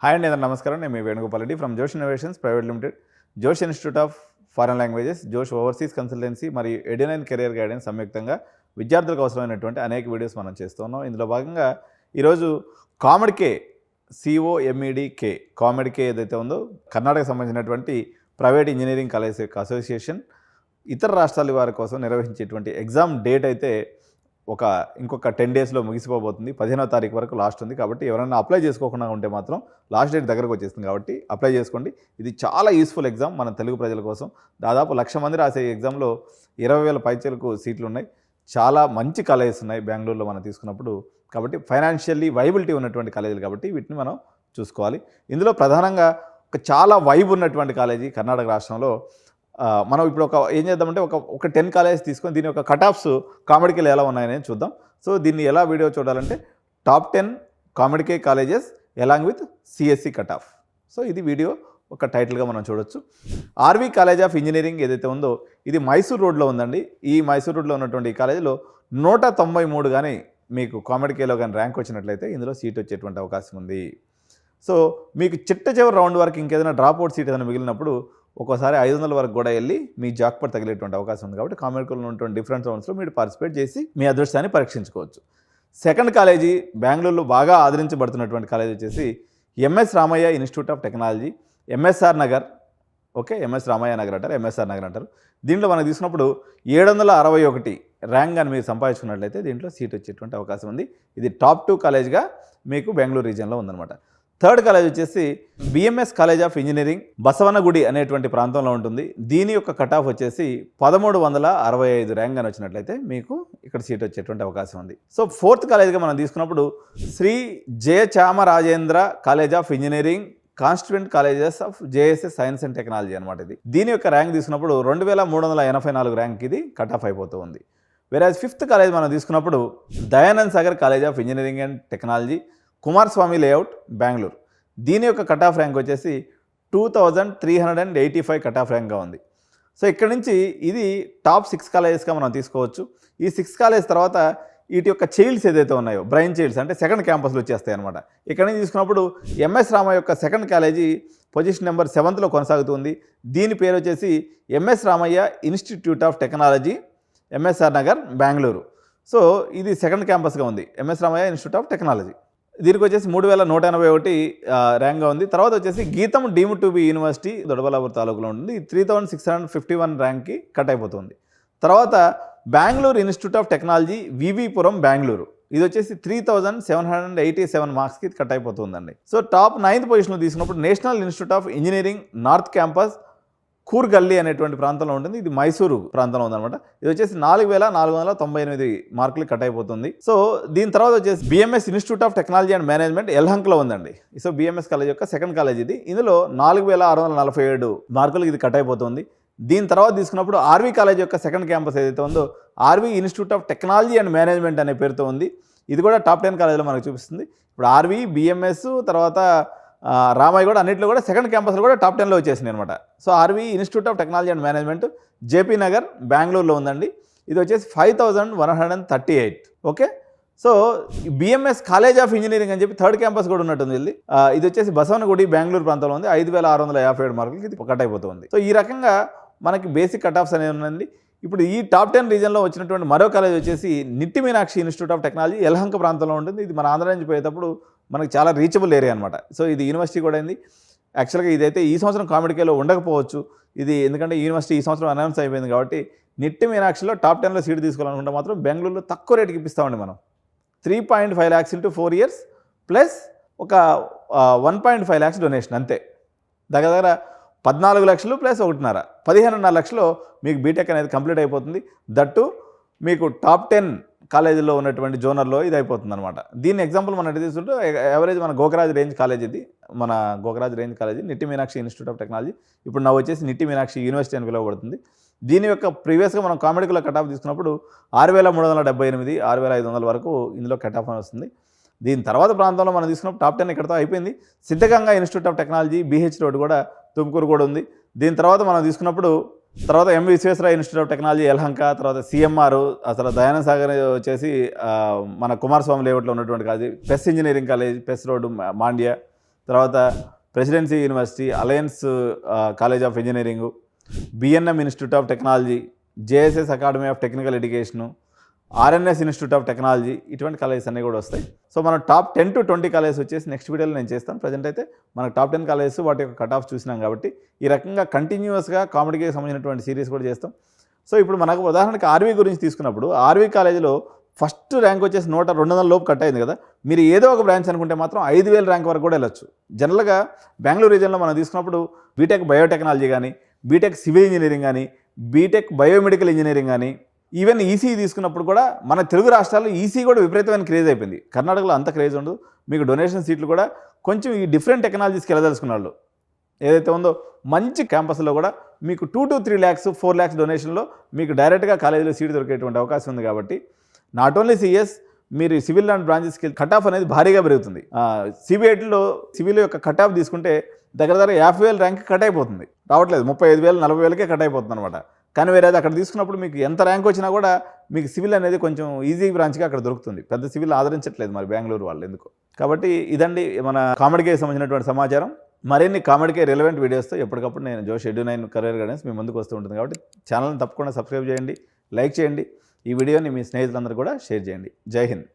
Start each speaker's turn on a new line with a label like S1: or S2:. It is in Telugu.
S1: హాయ్ అండి, అందరూ నమస్కారం. నేను మీ వేణుగోపాల్ రెడ్డి ఫ్రమ్ జోష్ ఇన్నోవేషన్స్ ప్రైవేట్ లిమిటెడ్, జోష్ ఇన్స్టిట్యూట్ ఆఫ్ ఫారెన్ లాంగ్వేజెస్, జోష్ ఓవర్సీస్ కన్సల్టెన్సీ మరియు ఎడ్యునైన్ కెరియర్ గైడెన్స్ సంయుక్తంగా విద్యార్థులకు అవసరమైనటువంటి అనేక వీడియోస్ మనం చేస్తున్నాం. ఇందులో భాగంగా ఈరోజు కామెడ్కే COMEDK కామెడ్కే ఏదైతే ఉందో కర్ణాటకకు సంబంధించినటువంటి ప్రైవేట్ ఇంజనీరింగ్ కాలేజ్ యొక్క అసోసియేషన్ ఇతర రాష్ట్రాల వారి కోసం నిర్వహించేటువంటి ఎగ్జామ్ డేట్ అయితే ఇంకొక 10 డేస్లో ముగిసిపోబోతుంది. 15వ తారీఖు వరకు లాస్ట్ ఉంది. కాబట్టి ఎవరైనా అప్లై చేసుకోకుండా ఉంటే మాత్రం లాస్ట్ డేట్ దగ్గరకు వచ్చేస్తుంది కాబట్టి అప్లై చేసుకోండి. ఇది చాలా యూస్ఫుల్ ఎగ్జామ్ మన తెలుగు ప్రజల కోసం. దాదాపు 1,00,000 మంది రాసే ఎగ్జామ్లో 20,000 పైచలకు సీట్లు ఉన్నాయి. చాలా మంచి కాలేజెస్ ఉన్నాయి బెంగళూరులో మనం తీసుకున్నప్పుడు. కాబట్టి ఫైనాన్షియల్లీ వైబిలిటీ ఉన్నటువంటి కాలేజీలు కాబట్టి వీటిని మనం చూసుకోవాలి. ఇందులో ప్రధానంగా చాలా వైబ్ ఉన్నటువంటి కాలేజీ కర్ణాటక రాష్ట్రంలో. మనం ఇప్పుడు ఏం చేద్దామంటే ఒక 10 కాలేజెస్ తీసుకొని దీని యొక్క కట్ ఆఫ్స్ కామెడ్కేలు ఎలా ఉన్నాయని చూద్దాం. సో దీన్ని ఎలా వీడియో చూడాలంటే top 10 COMEDK colleges along with CSE cut off. So ఇది వీడియో ఒక టైటిల్గా మనం చూడొచ్చు. ఆర్వి కాలేజ్ ఆఫ్ ఇంజనీరింగ్ ఏదైతే ఉందో ఇది మైసూర్ రోడ్లో ఉందండి. ఈ మైసూర్ రోడ్లో ఉన్నటువంటి ఈ కాలేజీలో 193 కానీ మీకు కామెడ్కేలో కానీ ర్యాంక్ వచ్చినట్లయితే ఇందులో సీట్ వచ్చేటువంటి అవకాశం ఉంది. సో మీకు చివరి రౌండ్ వరకు ఇంకేదైనా డ్రాప్ అవుట్ సీట్ ఏదైనా మిగిలినప్పుడు ఒక్కోసారి 500 వరకు కూడా వెళ్ళి మీ జాక్పాట్ తగిలేటువంటి అవకాశం ఉంది. కాబట్టి కామెడ్కేలో ఉన్నటువంటి డిఫరెంట్ రౌండ్స్లో మీరు పార్టిసిపేట్ చేసి మీ అదృష్టాన్ని పరీక్షించుకోవచ్చు. సెకండ్ కాలేజీ బెంగళూరులో బాగా ఆదరించబడుతున్నటువంటి కాలేజీ వచ్చేసి MS Ramaiah institute of technology, MSR Nagar. MS Ramaiah Nagar అంటారు, MSR నగర్ అంటారు. దీంట్లో మనం తీసుకున్నప్పుడు 761 ర్యాంక్ కానీ మీరు సంపాదించుకున్నట్లయితే దీంట్లో సీట్ వచ్చేటువంటి అవకాశం ఉంది. ఇది టాప్ 2 కాలేజ్గా మీకు బెంగళూరు రీజియన్లో ఉందన్నమాట. థర్డ్ కాలేజ్ వచ్చేసి BMS college of engineering Basavanagudi అనేటువంటి ప్రాంతంలో ఉంటుంది. దీని యొక్క కట్ ఆఫ్ వచ్చేసి 1365 ర్యాంక్ అని వచ్చినట్లయితే మీకు ఇక్కడ సీట్ వచ్చేటువంటి అవకాశం ఉంది. సో ఫోర్త్ కాలేజ్గా మనం తీసుకున్నప్పుడు Shri Jayachamarajendra college of engineering constituent colleges of JSS science and technology అనమాట. దీని యొక్క ర్యాంక్ తీసుకున్నప్పుడు 2384 ర్యాంక్ ఇది కట్ ఆఫ్ అయిపోతూ ఉంది. వేరేజ్ ఫిఫ్త్ కాలేజ్ మనం తీసుకున్నప్పుడు Dayanand Sagar college of engineering and technology Kumaraswamy layout Bengaluru. దీని యొక్క కట్ ఆఫ్ ర్యాంక్ వచ్చేసి 2385 కట్ ఆఫ్ ర్యాంక్గా ఉంది. సో ఇక్కడ నుంచి ఇది టాప్ 6 కాలేజెస్గా మనం తీసుకోవచ్చు. ఈ 6 కాలేజ్ తర్వాత వీటి యొక్క చైల్డ్స్ ఏదైతే ఉన్నాయో బ్రైన్ చైల్డ్స్ అంటే సెకండ్ క్యాంపస్లు వచ్చేస్తాయి అనమాట. ఇక్కడ నుంచి తీసుకున్నప్పుడు MS రామయ్య యొక్క second college position number 7th కొనసాగుతుంది. దీని పేరు వచ్చేసి MS Ramaiah institute of technology MSR Nagar Bengaluru. So ఇది సెకండ్ క్యాంపస్గా ఉంది MS Ramaiah institute of technology. దీనికి వచ్చేసి 3181 ర్యాంక్గా ఉంది. తర్వాత వచ్చేసి Gitam deemed to be university Doddaballapur తాలూకులో ఉంటుంది. 3651 ర్యాంక్కి కట్ అయిపోతుంది. తర్వాత Bengaluru institute of technology VVPuram Bengaluru. ఇది వచ్చేసి 3787 మార్క్స్కి కట్ అయిపోతుందండి. సో టాప్ 9th పొజిషన్లో తీసుకున్నప్పుడు national institute of engineering north campus Koorgalli అనేటువంటి ప్రాంతంలో ఉంటుంది. ఇది మైసూరు ప్రాంతంలో ఉందన్నమాట. ఇది వచ్చేసి 4498 మార్కులు కట్ అయిపోతుంది. సో దీని తర్వాత వచ్చేసి BMS institute of technology and management ఎల్హంక్లో ఉందండి. సో BMS కాలేజ్ యొక్క సెకండ్ కాలేజ్ ఇది. ఇందులో 4647 మార్కులు ఇది కట్ అయిపోతుంది. దీని తర్వాత తీసుకున్నప్పుడు ఆర్వి కాలేజ్ యొక్క సెకండ్ క్యాంపస్ ఏదైతే ఉందో RV institute of technology and management అనే పేరుతో ఉంది. ఇది కూడా టాప్ 10 కాలేజీలో మనకు చూపిస్తుంది. ఇప్పుడు ఆర్వి, BMS తర్వాత రామయ్య కూడా అన్నింటిలో కూడా సెకండ్ క్యాంపస్లో కూడా టాప్ 10లో వచ్చేసింది అనమాట. So RV institute of technology and management JP Nagar బెంగళూరులో ఉందండి. ఇది వచ్చేసి 5138. Okay. So BMS college of engineering అని చెప్పి థర్డ్ క్యాంపస్ కూడా ఉన్నట్టుంది. ఇది వచ్చేసి బసవనగుడి బెంగళూరు ప్రాంతంలో ఉంది. 5657 మార్కులకి ఇది కట్ అయిపోతుంది. సో ఈ రకంగా మనకి బేసిక్ కట్ ఆఫ్స్ అనేవి ఉన్నాయండి. ఇప్పుడు ఈ టాప్ 10 రీజన్లో వచ్చినటువంటి మరో కాలేజ్ వచ్చేసి Nitte Meenakshi institute of technology Yelahanka ప్రాంతంలో ఉంటుంది. ఇది మన ఆంధ్ర నుంచి పోయేటప్పుడు మనకి చాలా రీచబుల్ ఏరియా అనమాట. సో ఇది యూనివర్సిటీ కూడా అయింది. యాక్చువల్గా ఇదైతే ఈ సంవత్సరం కామెడ్కేలో ఉండకపోవచ్చు ఇది, ఎందుకంటే యూనివర్సిటీ ఈ సంవత్సరం అనౌన్స్ అయిపోయింది. కాబట్టి నిట్టి మీనాక్షిలో టాప్ 10లో సీట్ తీసుకోవాలనుకుంటే మాత్రం బెంగళూరులో తక్కువ రేటుకి ఇప్పిస్తామండి మనం. 3.5 lakhs into 4 years ప్లస్ ఒక 1.5 lakhs డొనేషన్ అంతే. దగ్గర 14 లక్షలు ప్లస్ 1.5 15.5 లక్షలు మీకు బీటెక్ అనేది కంప్లీట్ అయిపోతుంది. దట్టు మీకు టాప్ 10 కాలేజీలో ఉన్నటువంటి జోనర్లో ఇది అయిపోతుంది అనమాట. దీని ఎగ్జాంపుల్ మనం ఎటు తీసుకుంటే ఎవరేజ్ మన గోకరాజ్ రేంజ్ కాలేజ్ ఇది, మన Gokaraj range college Nitte Meenakshi institute of technology. ఇప్పుడు నా వచ్చేసి నిట్టి మీనాక్షి యూనివర్సిటీ అని పిలువబడుతుంది. దీని యొక్క ప్రీవియస్గా మనం కామెడ్కేలో కట్ ఆఫ్ తీసుకున్నప్పుడు 6378 6500 వరకు ఇందులో కట్ ఆఫ్ అని వస్తుంది. దీని తర్వాత ప్రాంతంలో మనం తీసుకున్నప్పుడు టాప్ 10 ఇక్కడతో అయిపోయింది. Siddaganga institute of technology BH road కూడా తుమ్కూరు కూడా ఉంది. దీని తర్వాత మనం తీసుకున్నప్పుడు తర్వాత MV Visvesvaraya institute of technology Yelahanka, తర్వాత CMR, అసలు దయానంద్ సాగర్ వచ్చేసి మన కుమారస్వామి లేఅవుట్లో ఉన్నటువంటి college, PES engineering college PES road Mandya, తర్వాత presidency university, alliance college of engineering, BNM institute of technology, JSS academy of technical education, RNS institute of technology, ఇటువంటి కాలేజెస్ అన్నీ కూడా వస్తాయి. సో మనం టాప్ 10 to 20 కాలేజెస్ వచ్చేసి నెక్స్ట్ వీడియోలో నేను చేస్తాను. ప్రజెంట్ అయితే మనకు టాప్ 10 కాలేజెస్ వాటి యొక్క కట్ ఆఫ్ చూసినాం కాబట్టి ఈ రకంగా కంటిన్యూస్గా కామెడీకి సంబంధించినటువంటి సిరీస్ కూడా చేస్తాం. సో ఇప్పుడు మనకు ఉదాహరణకి ఆర్వీ గురించి తీసుకున్నప్పుడు ఆర్వీ కాలేజీలో ఫస్ట్ ర్యాంక్ వచ్చేసి 200 లోపు కట్ అయింది కదా. మీరు ఏదో ఒక బ్రాంచ్ అనుకుంటే మాత్రం 5000 ర్యాంక్ వరకు కూడా వెళ్ళొచ్చు. జనరల్గా బెంగళూరు రీజియన్లో మనం తీసుకున్నప్పుడు బీటెక్ బయోటెక్నాలజీ కానీ, బీటెక్ సివిల్ ఇంజనీరింగ్ కానీ, బీటెక్ బయోమెడికల్ ఇంజనీరింగ్ కానీ, ఈవెన్ ఈసీ తీసుకున్నప్పుడు కూడా మన తెలుగు రాష్ట్రాల్లో ఈసీ కూడా విపరీతమైన క్రేజ్ అయిపోయింది. కర్ణాటకలో అంత క్రేజ్ ఉండదు. మీకు డొనేషన్ సీట్లు కూడా కొంచెం ఈ డిఫరెంట్ టెక్నాలజీస్కి వెళ్ళదలుచుకున్న వాళ్ళు ఏదైతే ఉందో మంచి క్యాంపస్లో కూడా మీకు 2 to 3 lakhs 4 lakhs డొనేషన్లో మీకు డైరెక్ట్గా కాలేజీలో సీట్ దొరికేటువంటి అవకాశం ఉంది. కాబట్టి నాట్ ఓన్లీ సిఎస్, మీరు సివిల్ అండ్ బ్రాంచెస్కి కట్ ఆఫ్ అనేది భారీగా పెరుగుతుంది. సిబిఐటీలో సివిల్ యొక్క కట్ ఆఫ్ తీసుకుంటే దగ్గర 50,000 ర్యాంక్ కట్ అయిపోతుంది, రావట్లేదు. 35,000 40,000కే కట్ అయిపోతుంది అనమాట. కానీ వేరే అక్కడ తీసుకున్నప్పుడు మీకు ఎంత ర్యాంక్ వచ్చినా కూడా మీకు సివిల్ అనేది కొంచెం ఈజీ బ్రాంచ్గా అక్కడ దొరుకుతుంది. పెద్ద సివిల్ ఆదరించట్లేదు మరి బెంగళూరు వాళ్ళు ఎందుకు. కాబట్టి ఇదండి మన కామెడీకి సంబంధించినటువంటి సమాచారం. మరిన్ని కామెడీకి రిలవెంట్ వీడియోస్తో ఎప్పటికప్పుడు నేను జోష్ ఎడ్యు9 కెరీర్ గైడెన్స్ మీ ముందుకు వస్తూ ఉంటుంది. కాబట్టి ఛానల్ని తప్పకుండా సబ్స్క్రైబ్ చేయండి, లైక్ చేయండి, ఈ వీడియోని మీ స్నేహితులందరూ కూడా షేర్ చేయండి. జై హింద్.